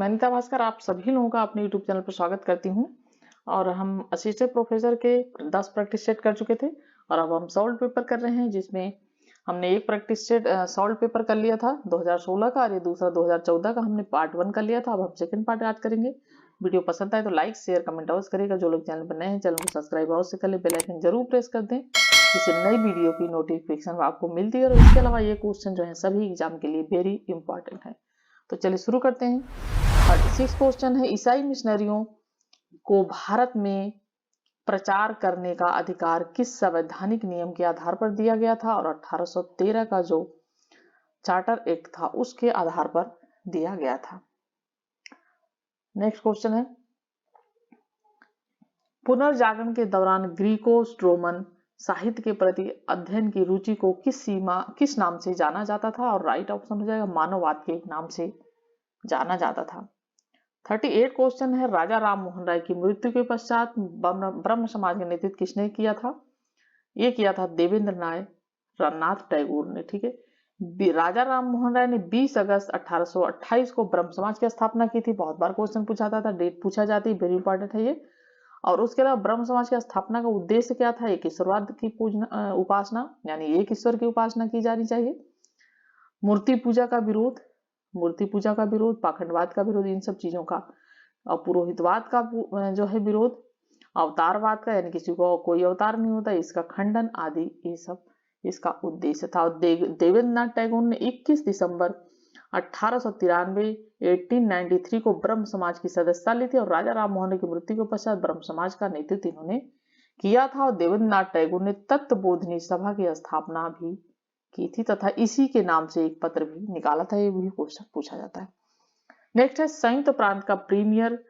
मैं अनिता भास्कर आप सभी लोगों का अपने YouTube चैनल पर स्वागत करती हूं। और हम असिस्टेंट प्रोफेसर के 10 प्रैक्टिस सेट कर चुके थे और अब हम सॉल्व पेपर कर रहे हैं, जिसमें हमने एक प्रैक्टिस सेट सॉल्व पेपर कर लिया था 2016 का और ये दूसरा 2014 का हमने पार्ट 1 कर लिया था। अब हम सेकंड पार्ट आज करेंगे। वीडियो पसंद आए तो लाइक शेयर कमेंट अवश्य करेगा। जो लोग चैनल पर नए हैं चैनल को सब्सक्राइब अवश्य कर ले, बेल आइकन जरूर प्रेस कर दें जिससे नई वीडियो की नोटिफिकेशन आपको मिलती है। और इसके अलावा ये क्वेश्चन जो है सभी एग्जाम के लिए वेरी इंपॉर्टेंट है। तो चलिए शुरू करते हैं। 36 क्वेश्चन है, ईसाई मिशनरियों को भारत में प्रचार करने का अधिकार किस संवैधानिक नियम के आधार पर दिया गया था? और 1813 का जो चार्टर एक्ट था उसके आधार पर दिया गया था। नेक्स्ट क्वेश्चन है, पुनर्जागरण के दौरान ग्रीको रोमन साहित्य के प्रति अध्ययन की रुचि को किस नाम से जाना जाता था? और राइट ऑप्शन हो जाएगा मानववाद के नाम से जाना जाता था। 38 क्वेश्चन है, राजा राम मोहन राय की मृत्यु के पश्चात ब्रह्म समाज का नेतृत्व किसने किया था? ये किया था देवेंद्र नाथ टैगोर ने। ठीक है, राजा राम मोहन राय ने 20 अगस्त 1828 को ब्रह्म समाज की स्थापना की थी। बहुत बार क्वेश्चन पूछा जाता था, डेट पूछा जाती, वेरी इंपॉर्टेंट है ये। और उसके अलावा ब्रह्म समाज की स्थापना का उद्देश्य क्या था? एक ईश्वरवाद की उपासना, यानी एक ईश्वर की उपासना की जानी चाहिए। मूर्ति पूजा का विरोध, पाखंडवाद का विरोध, इन सब चीजों का। और पुरोहितवाद का जो है विरोध, अवतारवाद का, यानी किसी को कोई अवतार नहीं होता, इसका खंडन आदि, ये सब इसका उद्देश्य था। और देवेंद्र नाथ टैगोर ने 21 दिसंबर 1893 को ब्रह्म समाज की सदस्यता ली थी। और राजा राम मोहन की मृत्यु के पश्चात ब्रह्म समाज का नेतृत्व इन्होंने किया था। और देवेंद्र नाथ टैगोर ने तत्वबोधिनी सभा की स्थापना भी की थी तथा इसी के नाम से एक पत्र भी निकाला था। ये भी क्वेश्चन पूछा जाता है। नेक्स्ट है, संयुक्त प्रांत का प्रीमियर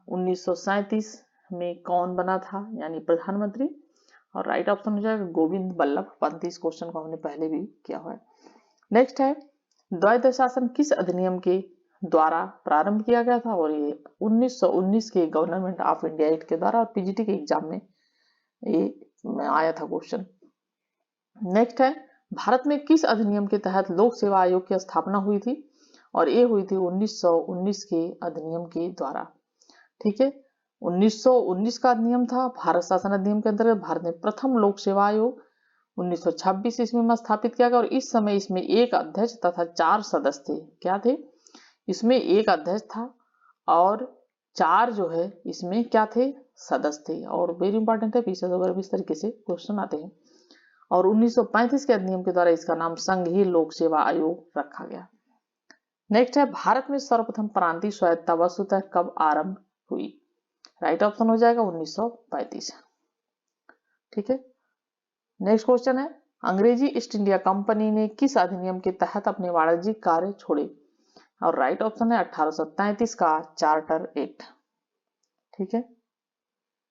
1937 में कौन बना था, यानी प्रधानमंत्री? और राइट ऑप्शन हो जाएगा गोविंद बल्लभ पंत। इस क्वेश्चन को हमने पहले भी किया हुआ है। नेक्स्ट है, द्वैध शासन किस अधिनियम के द्वारा प्रारंभ किया गया था? और ये 1919 के गवर्नमेंट ऑफ इंडिया एक्ट के द्वारा। और पीजीटी के एग्जाम में ये आया था क्वेश्चन। नेक्स्ट है, भारत में किस अधिनियम के तहत लोक सेवा आयोग की स्थापना हुई थी? और ये हुई थी 1919 के अधिनियम के द्वारा। ठीक है, 1919 का अधिनियम था। भारत शासन अधिनियम के अंतर्गत भारत में प्रथम लोक सेवा आयोग 1926 ईस्वी में स्थापित किया गया। और इस समय इसमें एक अध्यक्ष तथा 4 सदस्य थे। क्या थे? इसमें एक अध्यक्ष था और 4 जो है इसमें क्या थे? सदस्य थे। और वेरी इंपॉर्टेंट है, पीछे वगैरह इस तरीके से क्वेश्चन आते हैं। और 1935 के अधिनियम के द्वारा इसका नाम संघीय लोक सेवा आयोग रखा गया। नेक्स्ट है, भारत में सर्वप्रथम प्रांतीय स्वायत्तता वस्तुतः कब आरंभ हुई? राइट ऑप्शन हो जाएगा 1935। ठीक है, नेक्स्ट क्वेश्चन है, अंग्रेजी ईस्ट इंडिया कंपनी ने किस अधिनियम के तहत अपने वाणिज्यिक कार्य छोड़े? और राइट ऑप्शन है 1833 का चार्टर एक्ट। ठीक है,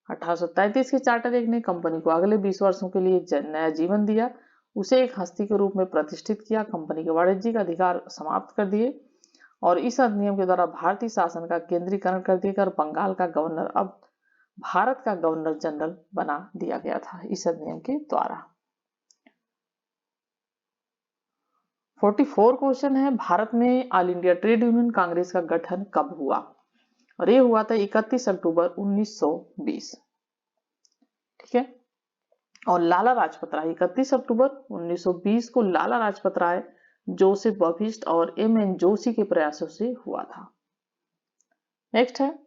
1833 के चार्टर एक्ट ने कंपनी को अगले 20 वर्षों के लिए नया जीवन दिया, उसे एक हस्ती के रूप में प्रतिष्ठित किया, कंपनी के वाणिज्यिक अधिकार समाप्त कर दिए। और इस अधिनियम के द्वारा भारतीय शासन का केंद्रीकरण कर दिया और बंगाल का गवर्नर अब भारत का गवर्नर जनरल बना दिया गया था इस अधिनियम के द्वारा। 44 क्वेश्चन है, भारत में all India trade union Congress का गठन कब हुआ? और ये हुआ था 31 अक्टूबर 1920। ठीक है, और लाला लाजपत राय 31 अक्टूबर 1920 को लाला लाजपत राय, जोसेफ बबिस्ट और एम.एन. जोशी के प्रयासों से हुआ था। नेक्स्ट है,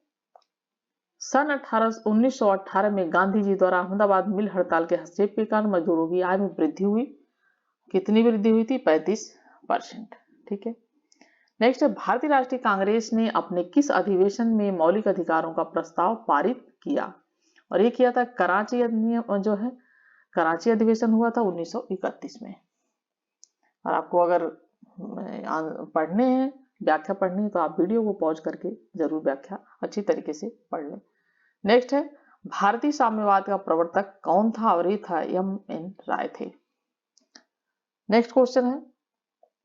सन 1918 में गांधी जी द्वारा अहमदाबाद मिल हड़ताल के हस्तक्षेप के कारण मजदूरों की आय में वृद्धि हुई। कितनी वृद्धि हुई थी? 35%। ठीक है, नेक्स्ट है, भारतीय राष्ट्रीय कांग्रेस ने अपने किस अधिवेशन में मौलिक अधिकारों का प्रस्ताव पारित किया? और ये किया था कराची अधिनियम, जो है कराची अधिवेशन हुआ था 1931 में। और आपको अगर पढ़ने हैं, व्याख्या पढ़नी है, तो आप वीडियो को पॉज करके जरूर व्याख्या अच्छी तरीके से पढ़ लें। नेक्स्ट है, भारतीय साम्यवाद का प्रवर्तक कौन था? और ये था एम.एन. राय थे। नेक्स्ट क्वेश्चन है,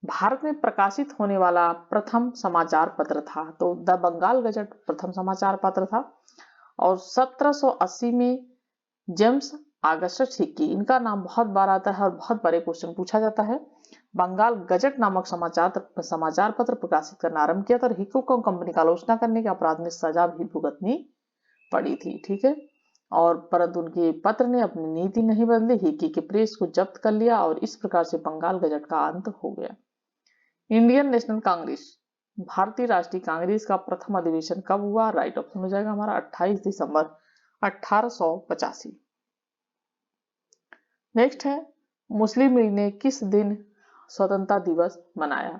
भारत में प्रकाशित होने वाला प्रथम समाचार पत्र था? तो द बंगाल गजट प्रथम समाचार पत्र था। और 1780 में जेम्स आगस्ट सिक्की, इनका नाम बहुत बार आता है और बहुत बड़े क्वेश्चन पूछा जाता है। बंगाल गजट नामक समाचार पत्र प्रकाशित करना आरंभ किया था और हिक्कू को कंपनी का आलोचना करने के अपराध में सजा भी भुगतनी पड़ी थी। ठीक है, और परंतु उनके पत्र ने अपनी नीति नहीं बदली, हिक्की के प्रेस को जब्त कर लिया और इस प्रकार से बंगाल गजट का अंत हो गया। इंडियन नेशनल कांग्रेस, भारतीय राष्ट्रीय कांग्रेस का प्रथम अधिवेशन कब हुआ? राइट ऑप्शन हो जाएगा हमारा 28 दिसंबर 1885। नेक्स्ट है, मुस्लिम लीग ने किस दिन स्वतंत्रता दिवस मनाया?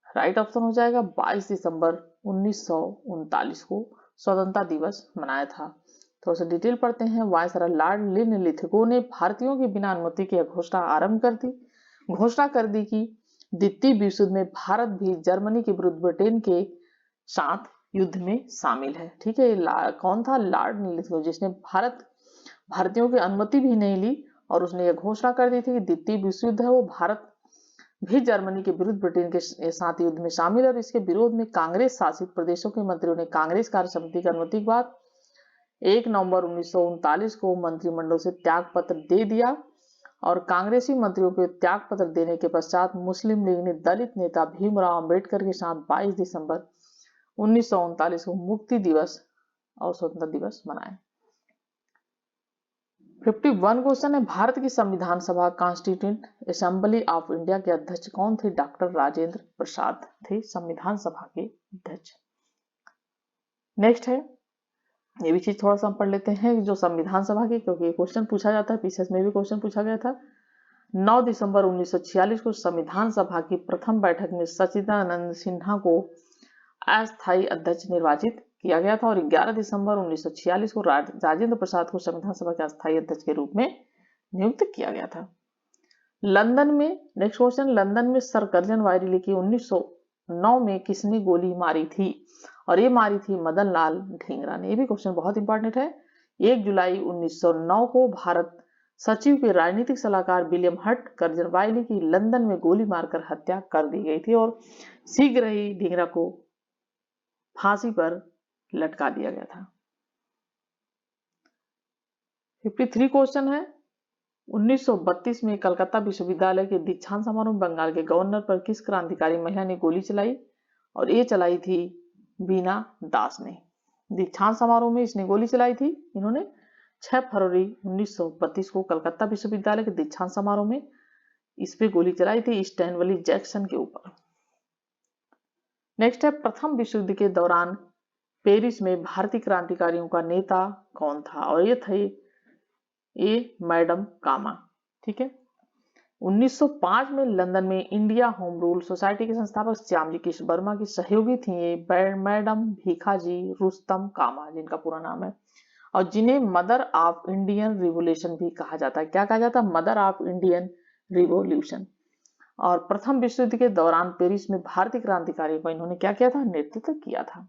राइट ऑप्शन हो जाएगा 22 दिसंबर 1939 को स्वतंत्रता दिवस मनाया था। थोड़ा सा डिटेल पढ़ते हैं। वायसराय लॉर्ड लिनलिथगो ने भारतीयों की बिना अनुमति के घोषणा आरंभ कर दी, घोषणा कर दी कि द्वितीय विश्व युद्ध में भारत भी जर्मनी के विरुद्ध ब्रिटेन के साथ युद्ध में शामिल है। ठीक है, कौन था? लॉर्ड लिनलिथगो, जिसने भारतीयों की अनुमति भी नहीं ली और उसने यह घोषणा कर दी थी कि द्वितीय विश्व युद्ध है वो भारत भी जर्मनी के विरुद्ध ब्रिटेन के साथ युद्ध में शामिल है। और इसके विरोध में कांग्रेस शासित प्रदेशों के मंत्रियों ने कांग्रेस कार्य समिति की अनुमति के बाद 1 नवंबर 1939 को मंत्रिमंडल से त्याग पत्र दे दिया और कांग्रेसी मंत्रियों को त्याग पत्र देने के पश्चात मुस्लिम लीग ने दलित नेता भीमराव अंबेडकर के साथ 22 दिसंबर 1939 को मुक्ति दिवस और स्वतंत्रता दिवस मनाया। 51 क्वेश्चन है, भारत की संविधान सभा कॉन्स्टिट्यूएंट असेंबली ऑफ इंडिया के अध्यक्ष कौन थे? डॉक्टर राजेंद्र प्रसाद थे संविधान सभा के अध्यक्ष। नेक्स्ट है, ये भी चीज थोड़ा सा हम पढ़ लेते हैं जो संविधान सभा की, क्योंकि क्वेश्चन पूछा जाता है, पीसीएस में भी क्वेश्चन पूछा गया था। 9 दिसंबर 1946 को संविधान सभा की प्रथम बैठक में सच्चिदानंद सिन्हा को अस्थायी अध्यक्ष निर्वाचित किया गया था और 11 दिसंबर 1946 को राजेंद्र प्रसाद को संविधान सभा के अस्थायी अध्यक्ष के रूप में नियुक्त किया गया था। लंदन में, नेक्स्ट क्वेश्चन, लंदन में सर कर्जन वायरली की 1909 में किसने गोली मारी थी? और ये मारी थी मदन लाल ढींगरा ने। ये भी क्वेश्चन बहुत इंपॉर्टेंट है। 1 जुलाई 1909 को भारत सचिव के राजनीतिक सलाहकार विलियम हट कर्जनवाइली की लंदन में गोली मारकर हत्या कर दी गई थी और शीघ्र ही ढींगरा को फांसी पर लटका दिया गया था। 53 क्वेश्चन है, 1932 में कलकत्ता विश्वविद्यालय के दीक्षांत समारोह में बंगाल के गवर्नर पर किस क्रांतिकारी महिला ने गोली चलाई? और ये चलाई थी बीना दास ने। दीक्षांत समारोह में इसने गोली चलाई थी, इन्होंने 6 फरवरी 1932 को कलकत्ता विश्वविद्यालय के दीक्षांत समारोह में इस पे गोली चलाई थी स्टैनवली जैक्सन के ऊपर। नेक्स्ट है, प्रथम विश्व युद्ध के दौरान पेरिस में भारतीय क्रांतिकारियों का नेता कौन था? और ये थे मैडम कामा। ठीक है, 1905 में लंदन में इंडिया होम रूल सोसाइटी के संस्थापक श्यामजी कृष्ण वर्मा की सहयोगी थी ये मैडम भीखाजी रुस्तम कामा, जिनका पूरा नाम है, और जिन्हें मदर ऑफ इंडियन रिवोल्यूशन भी कहा जाता है। क्या कहा जाता है? Mother of Indian revolution. और प्रथम विश्व युद्ध के दौरान पेरिस में भारतीय क्रांतिकारियों का इन्होंने क्या किया था? नेतृत्व किया था।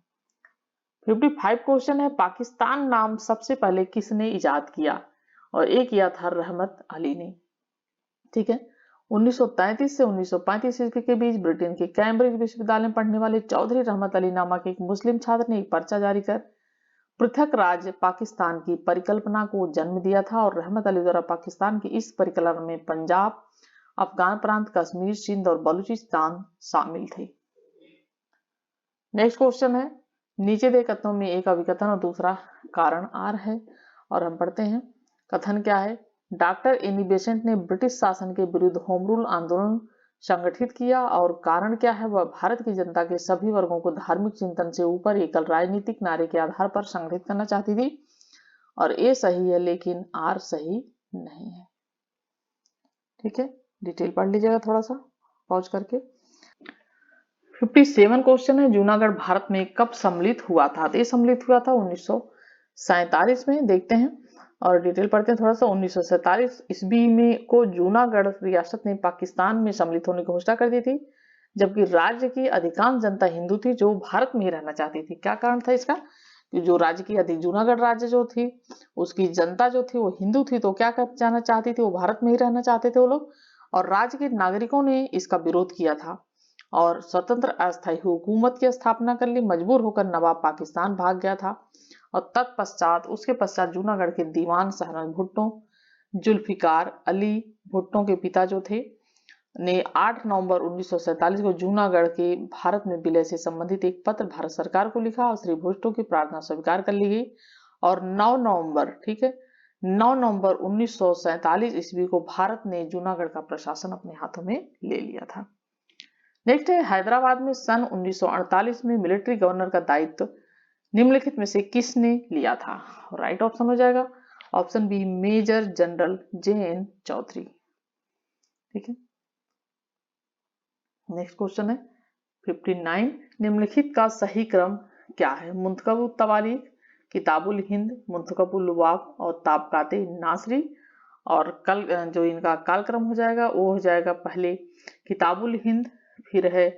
55 क्वेश्चन है, पाकिस्तान नाम सबसे पहले किसने इजाद किया? और एक किया था रहमत अली ने। ठीक है, 1933 से 1935 ईस्वी के बीच ब्रिटेन के कैम्ब्रिज विश्वविद्यालय में पढ़ने वाले चौधरी रहमत अली नामक एक मुस्लिम छात्र ने एक पर्चा जारी कर पृथक राज्य पाकिस्तान की परिकल्पना को जन्म दिया था और रहमत अली द्वारा पाकिस्तान की इस परिकल्पना में पंजाब, अफगान प्रांत, कश्मीर, सिंध और बलूचिस्तान शामिल थे। नेक्स्ट क्वेश्चन है, नीचे दे कथनों में एक अभिकथन और दूसरा कारण आर है और हम पढ़ते हैं। कथन क्या है? डॉक्टर एनी बेसेंट ने ब्रिटिश शासन के विरुद्ध होम रूल आंदोलन संगठित किया और कारण क्या है? वह भारत की जनता के सभी वर्गों को धार्मिक चिंतन से ऊपर एकल राजनीतिक नारे के आधार पर संगठित करना चाहती थी और ए सही है लेकिन आर सही नहीं है। ठीक है, डिटेल पढ़ लीजिएगा थोड़ा सा पॉज करके। 57 क्वेश्चन है, जूनागढ़ भारत में कब सम्मिलित हुआ था? तो ये सम्मिलित हुआ था 1947 में। देखते हैं और डिटेल पढ़ते हैं थोड़ा सा। 1947 ईस्वी में को जूनागढ़ रियासत ने पाकिस्तान में सम्मिलित होने की घोषणा कर दी थी, जबकि राज्य की अधिकांश जनता हिंदू थी जो भारत में ही रहना चाहती थी। क्या कारण था इसका? कि जो राज्य की जूनागढ़ राज्य जो थी उसकी जनता जो थी वो हिंदू थी, तो क्या जाना चाहती थी? वो भारत में ही रहना चाहते थे वो लोग, और राज्य के नागरिकों ने इसका विरोध किया था और स्वतंत्र अस्थायी हुकूमत की स्थापना कर ली। मजबूर होकर नवाब पाकिस्तान भाग गया था और तत्पश्चात उसके पश्चात जूनागढ़ के दीवान सहरन भुट्टो जुल्फिकार अली भुट्टो के पिता जो थे ने 8 नवंबर 1947 को जूनागढ़ के भारत में विलय से संबंधित एक पत्र भारत सरकार को लिखा और श्री भुट्टो की प्रार्थना स्वीकार कर ली गई और 9 नवंबर, ठीक है, 9 नवंबर 1947 ईस्वी को भारत ने जूनागढ़ का प्रशासन अपने हाथों में ले लिया था। नेक्स्ट है, हैदराबाद में सन 1948 में मिलिट्री गवर्नर का दायित्व निम्नलिखित में से किसने लिया था? राइट ऑप्शन हो जाएगा option B major general JN Chaudhary. ठीक है, नेक्स्ट क्वेश्चन है 59, निम्नलिखित का सही क्रम क्या है? मुंतखब तवारीख, किताबुल हिंद, मुंतखबुल लुबाब और ताबकाते नासरी। और कल जो इनका कालक्रम हो जाएगा वो हो जाएगा पहले किताबुल हिंद, फिर है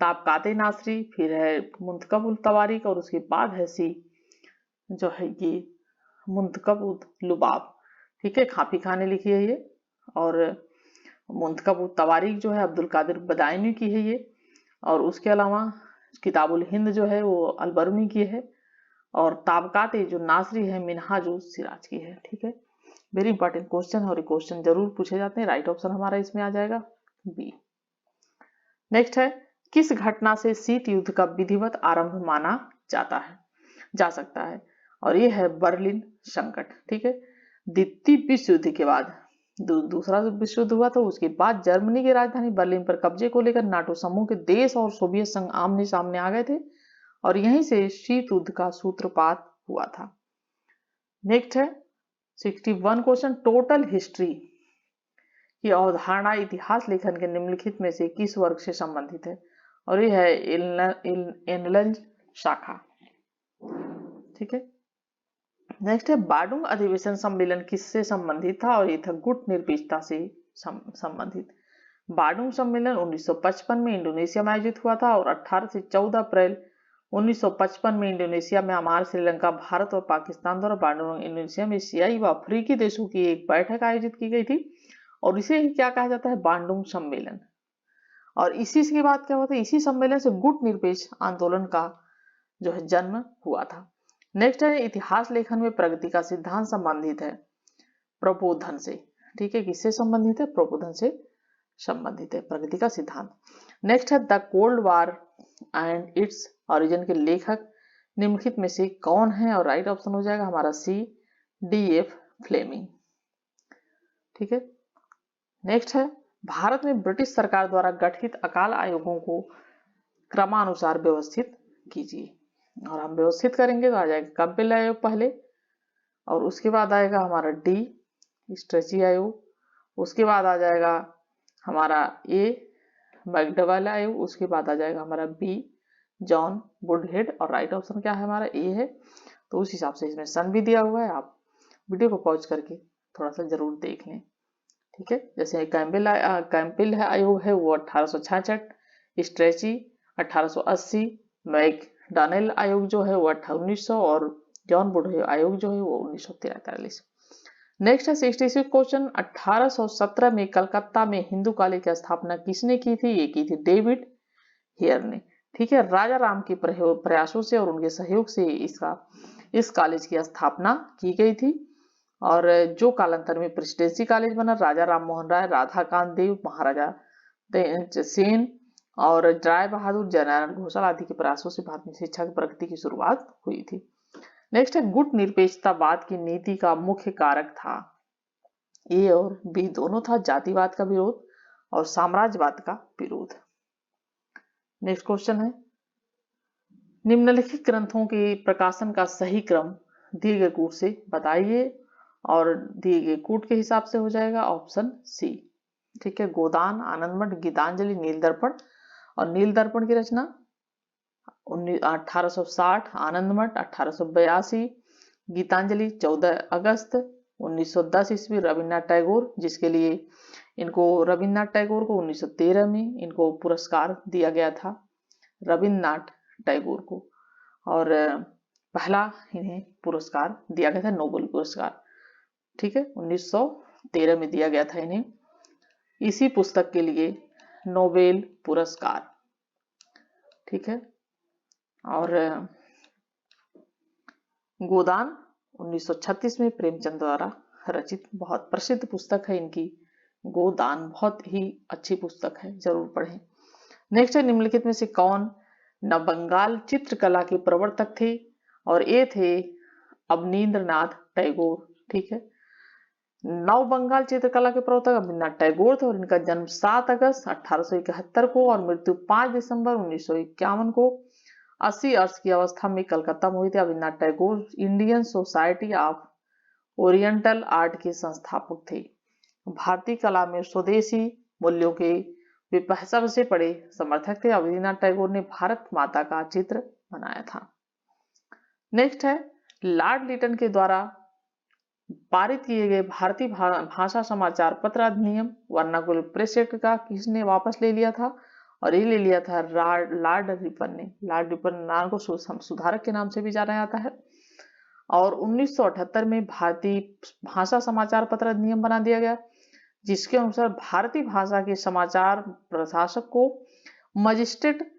ताबकाते नासरी, फिर है मुंतखबुल तवारीख और उसके बाद है सी जो है ये मुंतखबुल लुबाब। ठीक है, खाफी खान ने लिखी है ये और मुंतखबुल तवारीख जो है अब्दुल कादिर बदायनी की है ये और उसके अलावा किताबुल हिंद जो है वो अलबरूनी की है और ताबकाते जो नासरी है मिनहाजुल सिराज की है। ठीक है, वेरी इंपॉर्टेंट क्वेश्चन और क्वेश्चन जरूर पूछे जाते हैं। राइट ऑप्शन हमारा इसमें आ जाएगा बी। नेक्स्ट है, किस घटना से शीत युद्ध का विधिवत आरंभ माना जा सकता है? और ये है बर्लिन संकट। ठीक है, द्वितीय विश्व युद्ध के बाद दूसरा विश्व युद्ध हुआ तो उसके बाद जर्मनी की राजधानी बर्लिन पर कब्जे को लेकर नाटो समूह के देश और सोवियत संघ आमने सामने आ गए थे और यहीं से शीत युद्ध का सूत्रपात हुआ था। नेक्स्ट है 61 क्वेश्चन, टोटल हिस्ट्री की अवधारणा इतिहास लेखन के निम्नलिखित में से किस वर्ग से संबंधित है? और ये है एनलंज शाखा। ठीक है, नेक्स्ट है बार्डुंग अधिवेशन सम्मेलन किससे संबंधित था? और ये था गुट निरपेक्षता से संबंधित। बार्डुंग सम्मेलन 1955 में इंडोनेशिया में आयोजित हुआ था और 18 से 14 अप्रैल 1955 में इंडोनेशिया, म्यांमार, श्रीलंका, भारत और पाकिस्तान द्वारा बार्डुंग इंडोनेशिया में एशियाई व अफ्रीकी देशों की एक बैठक आयोजित की गई थी और इसे क्या कहा जाता है? बार्डुंग सम्मेलन। और इसी के बाद क्या होता है? इसी सम्मेलन से गुट निरपेक्ष आंदोलन का जो है जन्म हुआ था। नेक्स्ट है, इतिहास लेखन में प्रगति का सिद्धांत संबंधित है प्रबोधन से। ठीक है, किससे संबंधित है? प्रबोधन से संबंधित है प्रगति का सिद्धांत। नेक्स्ट है, the cold war and its origin के लेखक निम्नलिखित में से कौन है? और राइट ऑप्शन हो जाएगा हमारा सी DF फ्लेमिंग। ठीक है, नेक्स्ट है, भारत में ब्रिटिश सरकार द्वारा गठित अकाल आयोगों को क्रमानुसार व्यवस्थित कीजिए। और हम व्यवस्थित करेंगे तो आ जाएगा कैंपेल आयोग पहले और उसके बाद आएगा हमारा D स्ट्रेची आयोग, उसके बाद आ जाएगा हमारा A मैकडवाल आयोग, उसके बाद आ जाएगा हमारा B जॉन वुडहेड और राइट ऑप्शन क्या है? हमारा A है। तो उस हिसाब से इसमें सन भी दिया हुआ है, आप वीडियो को पॉज करके थोड़ा सा जरूर देख लें। ठीक है, जैसे कैंपेल आयोग है वो 1866, स्ट्रेची 1880, मैकडॉनेल आयोग जो है वो 1900 और जॉन वुडहेड आयोग जो है वो 1943। नेक्स्ट है 66 क्वेश्चन, 1817 में कलकत्ता में हिंदू कॉलेज की स्थापना किसने की थी? ये की थी डेविड हेयर ने। ठीक है, राजा राम के प्रयासों से और उनके सहयोग से इस कॉलेज की स्थापना की गई थी और जो कालांतर में प्रेसिडेंसी कॉलेज बना। राजा राम मोहन राय, राधा कांत देव, महाराजा सेन और राय बहादुर, जयनारायण घोषाल आदि के प्रयासों से भारत में शिक्षा की प्रगति की शुरुआत हुई थी। नेक्स्ट है, गुट निरपेक्षतावाद की नीति का मुख्य कारक था? ए और बी दोनों था, जातिवाद का विरोध और साम्राज्यवाद का विरोध। नेक्स्ट क्वेश्चन है, निम्नलिखित ग्रंथों के प्रकाशन का सही क्रम दिए गए कूट से बताइए और दिए गए कूट के हिसाब से हो जाएगा ऑप्शन सी। ठीक है, गोदान, आनंदमठ, गीतांजलि, नील दर्पण। और नील दर्पण की रचना 1860, आनंदमठ 1882, गीतांजलि 14 अगस्त 1910 ईस्वी रविन्द्रनाथ टैगोर, जिसके लिए इनको रविन्द्रनाथ टैगोर को 1913 में इनको पुरस्कार दिया गया था रविन्द्रनाथ टैगोर को और पहला इन्हें पुरस्कार दिया गया था नोबेल पुरस्कार। ठीक है, 1913 में दिया गया था इन्हें इसी पुस्तक के लिए नोबेल पुरस्कार। ठीक है, और गोदान 1936 में प्रेमचंद द्वारा रचित बहुत प्रसिद्ध पुस्तक है इनकी गोदान, बहुत ही अच्छी पुस्तक है, जरूर पढ़ें। नेक्स्ट है, निम्नलिखित में से कौन नवबंगाल चित्रकला के प्रवर्तक थे? और ये थे अवनींद्रनाथ टैगोर। ठीक है, नवबंगाल चित्रकला के प्रवर्तक अवनींद्रनाथ टैगोर थे और इनका जन्म 7 अगस्त 1871 को और मृत्यु 5 दिसंबर 1951 को 80 वर्ष की अवस्था में कलकत्ता में हुई थी। Abanindranath Tagore Indian society of oriental art के संस्थापक थे। भारतीय कला में स्वदेशी मूल्यों के वे सबसे बड़े समर्थक थे। अवनींद्रनाथ टैगोर ने भारत माता का चित्र बनाया था। नेक्स्ट है, लॉर्ड लिटन के द्वारा पारित किए गए भारतीय भाषा समाचार पत्र अधिनियम वर्नाकुलर प्रेस एक्ट का किसने वापस ले लिया था? और ये ले लिया था लॉर्ड रिपन ने। लॉर्ड रिपन नाम को सुधारक के नाम से भी जाना जाता है। और 1978 में भारतीय भाषा समाचार पत्र अधिनियम बना दिया गया, जिसके अनुसार भारतीय भाषा के समाचार प्रशासक को मजिस्ट्रेट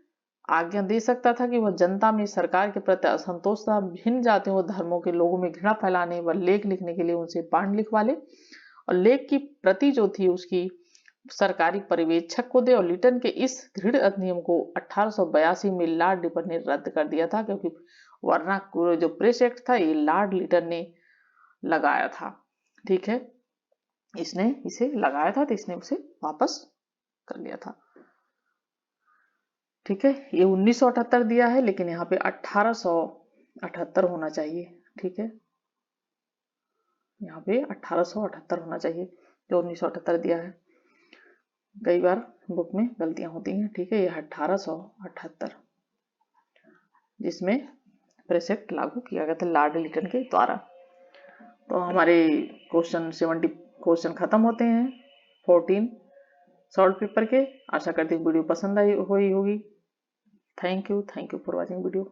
आज्ञा दे सकता था कि वह जनता में सरकार के प्रति असंतोष तथा भिन्न जातियों व धर्मों के लोगों में घृणा फैलाने व लेख लिखने के लिए उनसे बांड लिखवा ले और लेख की प्रति जो थी उसकी सरकारी पर्यवेक्षक को दे। और लिटन के इस दृढ़ अधिनियम को 1882 में लॉर्ड रिपन ने रद्द कर दिया था, क्योंकि वरना जो प्रेस एक्ट था ये लॉर्ड लिटन ने लगाया था। ठीक है, इसने इसे लगाया था तो इसने उसे वापस कर लिया था। ठीक है, ये 1978 दिया है लेकिन यहाँ पे 1878 होना चाहिए। ठीक है, यहाँ पे 1878 होना चाहिए, जो 1978 दिया है। कई बार बुक में गलतियां होती हैं। ठीक है, ये 1878 जिसमें प्रेस एक्ट लागू किया गया था लॉर्ड लिटन के द्वारा। तो हमारे क्वेश्चन 70 क्वेश्चन खत्म होते हैं 14 शॉर्ट पेपर के। आशा करती हूँ वीडियो पसंद आई हुई होगी। Thank you for watching video.